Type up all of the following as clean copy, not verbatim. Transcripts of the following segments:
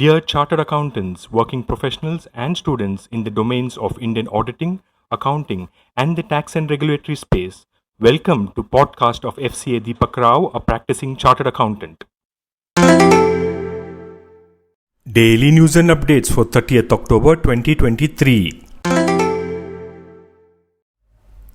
Dear Chartered Accountants, working professionals, and students in the domains of Indian auditing, accounting, and the tax and regulatory space, welcome to podcast of Fca Deepak Rao, a practicing Chartered Accountant. Daily news and updates for 30th October 2023.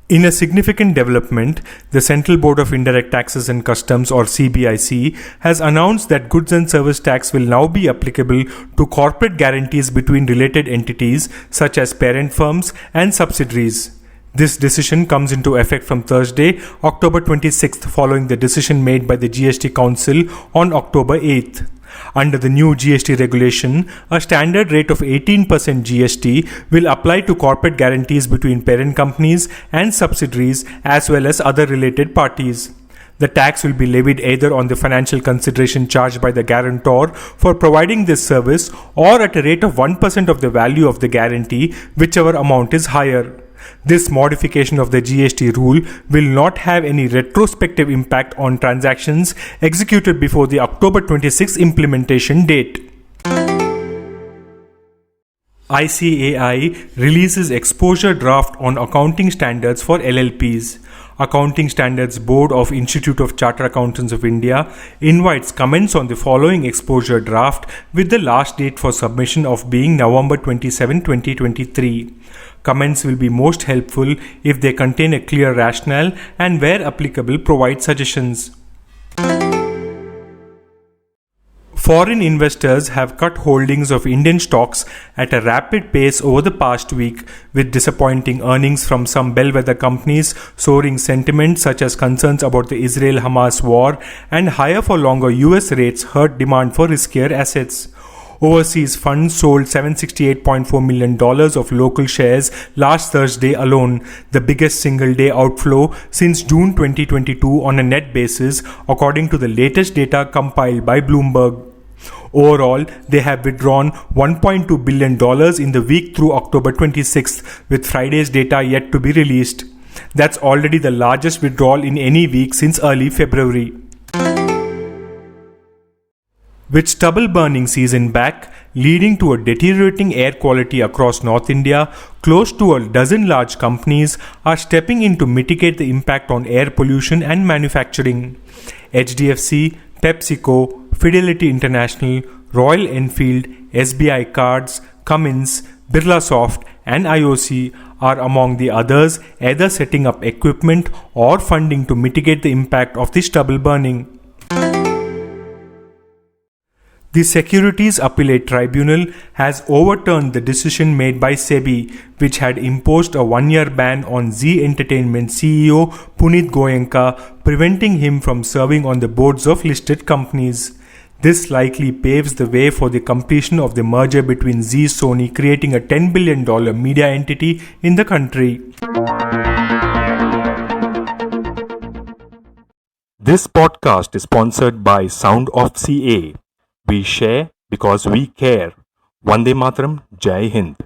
In a significant development, the Central Board of Indirect Taxes and Customs or CBIC has announced that goods and service tax will now be applicable to corporate guarantees between related entities such as parent firms and subsidiaries. This decision comes into effect from Thursday, October 26th, following the decision made by the GST Council on October 8th. Under the new GST regulation, a standard rate of 18% GST will apply to corporate guarantees between parent companies and subsidiaries as well as other related parties. The tax will be levied either on the financial consideration charged by the guarantor for providing this service or at a rate of 1% of the value of the guarantee, whichever amount is higher. This modification of the GST rule will not have any retrospective impact on transactions executed before the October 26 implementation date. ICAI releases exposure draft on accounting standards for LLPs. Accounting Standards Board of Institute of Chartered Accountants of India invites comments on the following exposure draft with the last date for submission of being November 27, 2023. Comments will be most helpful if they contain a clear rationale and where applicable provide suggestions. Foreign investors have cut holdings of Indian stocks at a rapid pace over the past week, with disappointing earnings from some bellwether companies, soaring sentiment such as concerns about the Israel-Hamas war, and higher for longer US rates hurt demand for riskier assets. Overseas funds sold $768.4 million of local shares last Thursday alone, the biggest single-day outflow since June 2022 on a net basis, according to the latest data compiled by Bloomberg. Overall, they have withdrawn $1.2 billion in the week through October 26th, with Friday's data yet to be released. That's already the largest withdrawal in any week since early February. With stubble burning season back, leading to a deteriorating air quality across North India, close to a dozen large companies are stepping in to mitigate the impact on air pollution and manufacturing. HDFC, PepsiCo, Fidelity International, Royal Enfield, SBI Cards, Cummins, Birlasoft, and IOC are among the others either setting up equipment or funding to mitigate the impact of the stubble burning. The Securities Appellate Tribunal has overturned the decision made by SEBI, which had imposed a one-year ban on Zee Entertainment CEO Punit Goenka, preventing him from serving on the boards of listed companies. This likely paves the way for the completion of the merger between Zee and Sony, creating a $10 billion media entity in the country. This podcast is sponsored by Sound of CA. We share because we care. Vande Mataram, Jai Hind.